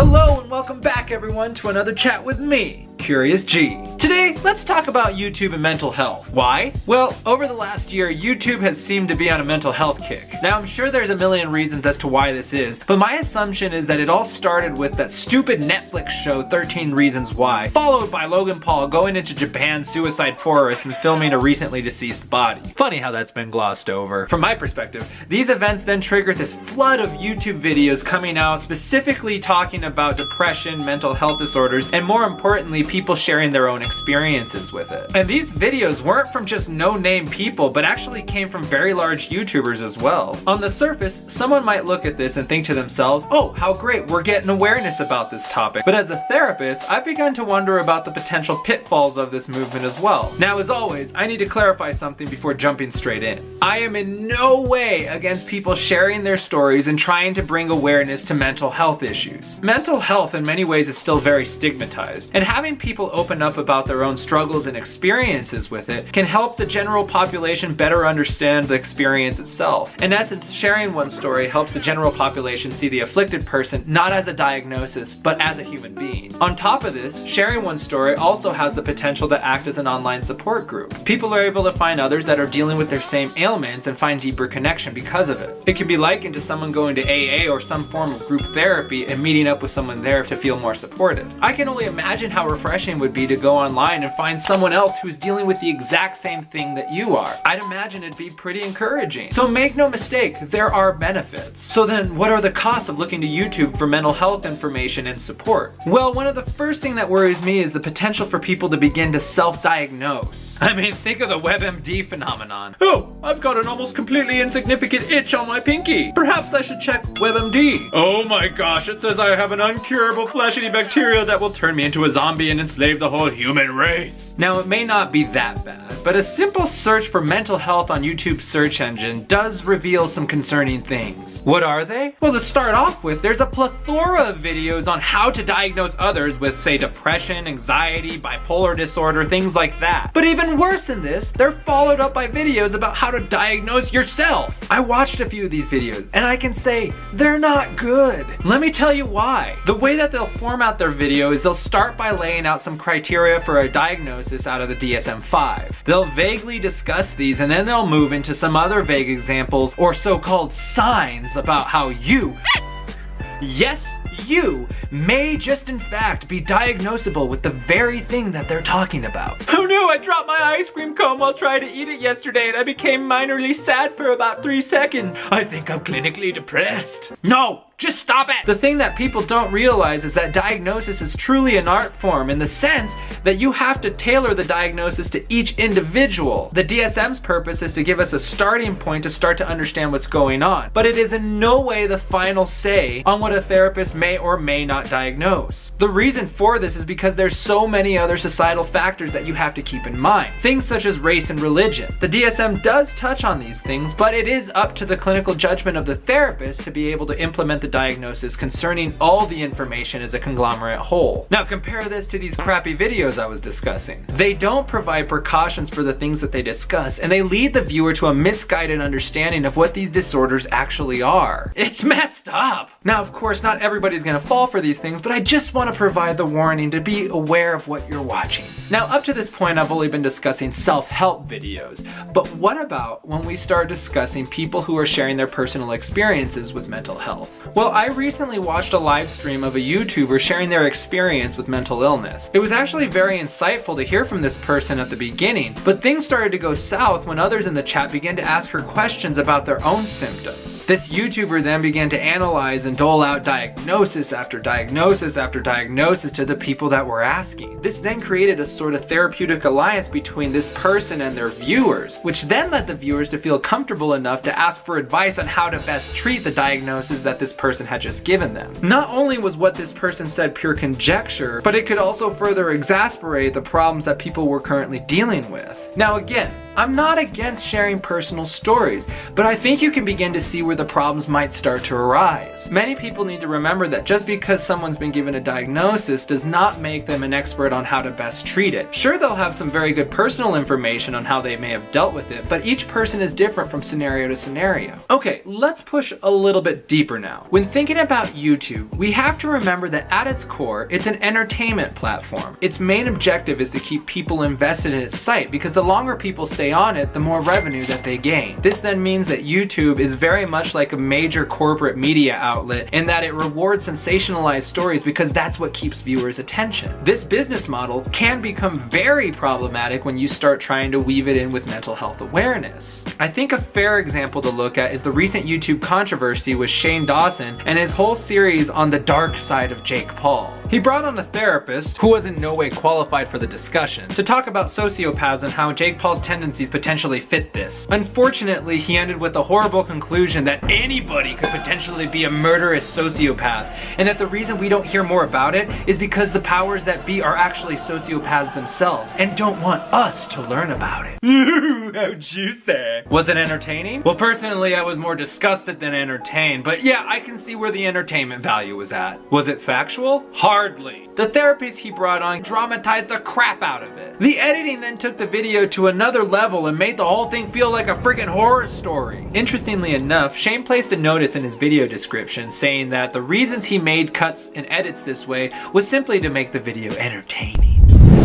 Hello and welcome back everyone to another chat with me, Curious G. Today, let's talk about YouTube and mental health. Why? Well, over the last year, YouTube has seemed to be on a mental health kick. Now, I'm sure there's a million reasons as to why this is, but my assumption is that it all started with that stupid Netflix show 13 Reasons Why, followed by Logan Paul going into Japan's suicide forest and filming a recently deceased body. Funny how that's been glossed over. From my perspective, these events then triggered this flood of YouTube videos coming out specifically talking about depression, mental health disorders, and more importantly, people sharing their own experiences with it. And these videos weren't from just no-name people, but actually came from very large YouTubers as well. On the surface, someone might look at this and think to themselves, oh, how great, we're getting awareness about this topic. But as a therapist, I've begun to wonder about the potential pitfalls of this movement as well. Now, as always, I need to clarify something before jumping straight in. I am in no way against people sharing their stories and trying to bring awareness to mental health issues. Mental health in many ways is still very stigmatized, and having people open up about their own struggles and experiences with it can help the general population better understand the experience itself. In essence, sharing one's story helps the general population see the afflicted person not as a diagnosis, but as a human being. On top of this, sharing one's story also has the potential to act as an online support group. People are able to find others that are dealing with their same ailments and find deeper connection because of it. It can be likened to someone going to AA or some form of group therapy and meeting up with someone there to feel more supported. I can only imagine how refreshing it would be to go online and find someone else who's dealing with the exact same thing that you are. I'd imagine it'd be pretty encouraging. So make no mistake, there are benefits. So then what are the costs of looking to YouTube for mental health information and support? Well, one of the first things that worries me is the potential for people to begin to self-diagnose. I mean, think of the WebMD phenomenon. Oh, I've got an almost completely insignificant itch on my pinky. Perhaps I should check WebMD. Oh my gosh, it says I have an uncurable flesh-eating bacteria that will turn me into a zombie and enslave the whole human race. Now, it may not be that bad, but a simple search for mental health on YouTube's search engine does reveal some concerning things. What are they? Well, to start off with, there's a plethora of videos on how to diagnose others with, say, depression, anxiety, bipolar disorder, things like that. But even worse than this, they're followed up by videos about how to diagnose yourself. I watched a few of these videos, and I can say, they're not good. Let me tell you why. The way that they'll format their video is they'll start by laying out some criteria for a diagnosis out of the DSM-5. They'll vaguely discuss these, and then they'll move into some other vague examples or so-called signs about how you, yes, you may just in fact be diagnosable with the very thing that they're talking about. Oh no, I dropped my ice cream cone while trying to eat it yesterday and I became minorly sad for about 3 seconds. I think I'm clinically depressed. No! Just stop it! The thing that people don't realize is that diagnosis is truly an art form in the sense that you have to tailor the diagnosis to each individual. The DSM's purpose is to give us a starting point to start to understand what's going on, but it is in no way the final say on what a therapist may or may not diagnose. The reason for this is because there's so many other societal factors that you have to keep in mind. Things such as race and religion. The DSM does touch on these things, but it is up to the clinical judgment of the therapist to be able to implement the diagnosis concerning all the information as a conglomerate whole. Now compare this to these crappy videos I was discussing. They don't provide precautions for the things that they discuss, and they lead the viewer to a misguided understanding of what these disorders actually are. It's messed up! Now of course not everybody's gonna fall for these things, but I just want to provide the warning to be aware of what you're watching. Now up to this point I've only been discussing self-help videos, but what about when we start discussing people who are sharing their personal experiences with mental health? Well, I recently watched a live stream of a YouTuber sharing their experience with mental illness. It was actually very insightful to hear from this person at the beginning, but things started to go south when others in the chat began to ask her questions about their own symptoms. This YouTuber then began to analyze and dole out diagnosis after diagnosis after diagnosis to the people that were asking. This then created a sort of therapeutic alliance between this person and their viewers, which then led the viewers to feel comfortable enough to ask for advice on how to best treat the diagnosis that this person had just given them. Not only was what this person said pure conjecture, but it could also further exasperate the problems that people were currently dealing with. Now again, I'm not against sharing personal stories, but I think you can begin to see where the problems might start to arise. Many people need to remember that just because someone's been given a diagnosis does not make them an expert on how to best treat it. Sure, they'll have some very good personal information on how they may have dealt with it, but each person is different from scenario to scenario. Okay, let's push a little bit deeper now. When thinking about YouTube, we have to remember that at its core, it's an entertainment platform. Its main objective is to keep people invested in its site because the longer people stay on it, the more revenue that they gain. This then means that YouTube is very much like a major corporate media outlet in that it rewards sensationalized stories because that's what keeps viewers' attention. This business model can become very problematic when you start trying to weave it in with mental health awareness. I think a fair example to look at is the recent YouTube controversy with Shane Dawson and his whole series on the dark side of Jake Paul. He brought on a therapist, who was in no way qualified for the discussion, to talk about sociopaths and how Jake Paul's tendencies potentially fit this. Unfortunately, he ended with the horrible conclusion that anybody could potentially be a murderous sociopath, and that the reason we don't hear more about it is because the powers that be are actually sociopaths themselves and don't want us to learn about it. Ooh, how juicy. Was it entertaining? Well, personally, I was more disgusted than entertained, but yeah, I can see where the entertainment value was at. Was it factual? Hardly. The therapist he brought on dramatized the crap out of it. The editing then took the video to another level and made the whole thing feel like a freaking horror story. Interestingly enough, Shane placed a notice in his video description saying that the reasons he made cuts and edits this way was simply to make the video entertaining.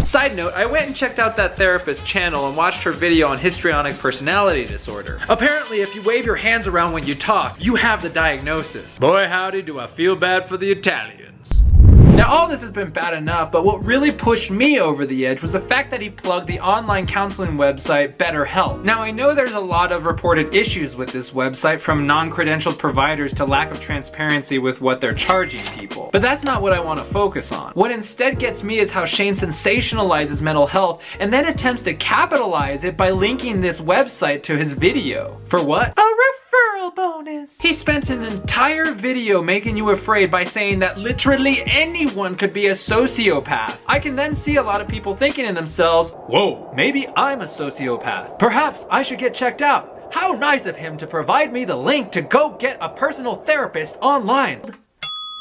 Side note, I went and checked out that therapist's channel and watched her video on histrionic personality disorder. Apparently, if you wave your hands around when you talk, you have the diagnosis. Boy howdy do I feel bad for the Italians. Now all this has been bad enough, but what really pushed me over the edge was the fact that he plugged the online counseling website BetterHelp. Now I know there's a lot of reported issues with this website, from non-credentialed providers to lack of transparency with what they're charging people. But that's not what I want to focus on. What instead gets me is how Shane sensationalizes mental health and then attempts to capitalize it by linking this website to his video. For what? A referral bonus. He spent an entire video making you afraid by saying that literally anyone could be a sociopath. I can then see a lot of people thinking to themselves, whoa, maybe I'm a sociopath. Perhaps I should get checked out. How nice of him to provide me the link to go get a personal therapist online.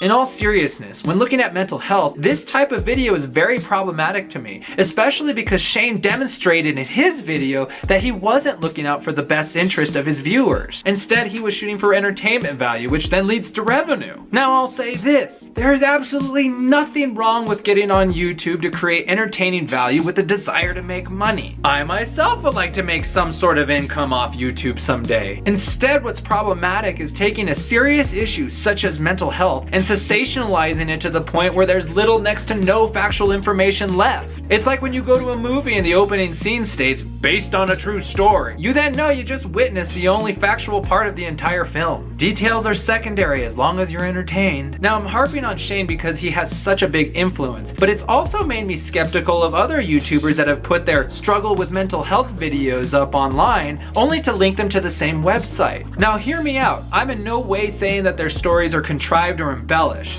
In all seriousness, when looking at mental health, this type of video is very problematic to me, especially because Shane demonstrated in his video that he wasn't looking out for the best interest of his viewers. Instead, he was shooting for entertainment value, which then leads to revenue. Now I'll say this, there is absolutely nothing wrong with getting on YouTube to create entertaining value with the desire to make money. I myself would like to make some sort of income off YouTube someday. Instead, what's problematic is taking a serious issue such as mental health and sensationalizing it to the point where there's little next to no factual information left. It's like when you go to a movie and the opening scene states, based on a true story. You then know you just witnessed the only factual part of the entire film. Details are secondary as long as you're entertained. Now I'm harping on Shane because he has such a big influence, but it's also made me skeptical of other YouTubers that have put their struggle with mental health videos up online only to link them to the same website. Now hear me out, I'm in no way saying that their stories are contrived or embellished.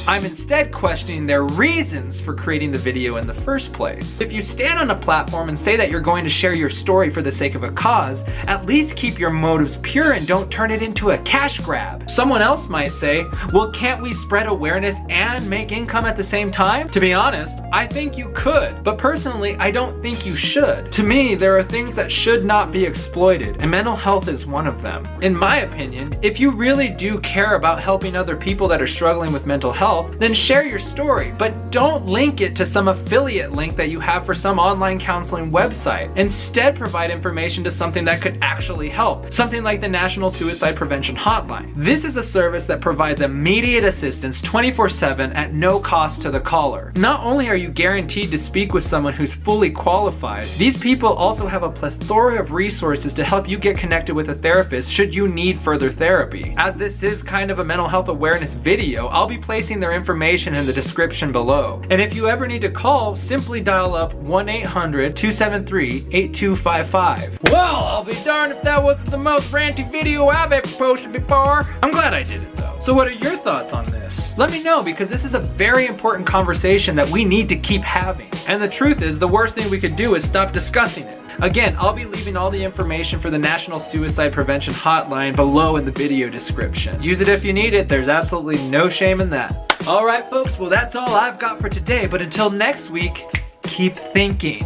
I'm instead questioning their reasons for creating the video in the first place. If you stand on a platform and say that you're going to share your story for the sake of a cause, at least keep your motives pure and don't turn it into a cash grab. Someone else might say, well, can't we spread awareness and make income at the same time? To be honest, I think you could, but personally, I don't think you should. To me, there are things that should not be exploited, and mental health is one of them. In my opinion, if you really do care about helping other people that are struggling with mental health, then share your story, but don't link it to some affiliate link that you have for some online counseling website. Instead, provide information to something that could actually help, something like the National Suicide Prevention Hotline. This is a service that provides immediate assistance 24/7 at no cost to the caller. Not only are you guaranteed to speak with someone who's fully qualified, these people also have a plethora of resources to help you get connected with a therapist should you need further therapy. As this is kind of a mental health awareness video, I'll be placing their information in the description below. And if you ever need to call, simply dial up 1-800-273-8255. Well, I'll be darned if that wasn't the most ranty video I've ever posted before. I'm glad I did it though. So what are your thoughts on this? Let me know, because this is a very important conversation that we need to keep having. And the truth is, the worst thing we could do is stop discussing it. Again, I'll be leaving all the information for the National Suicide Prevention Hotline below in the video description. Use it if you need it, there's absolutely no shame in that. Alright folks, well that's all I've got for today, but until next week, keep thinking.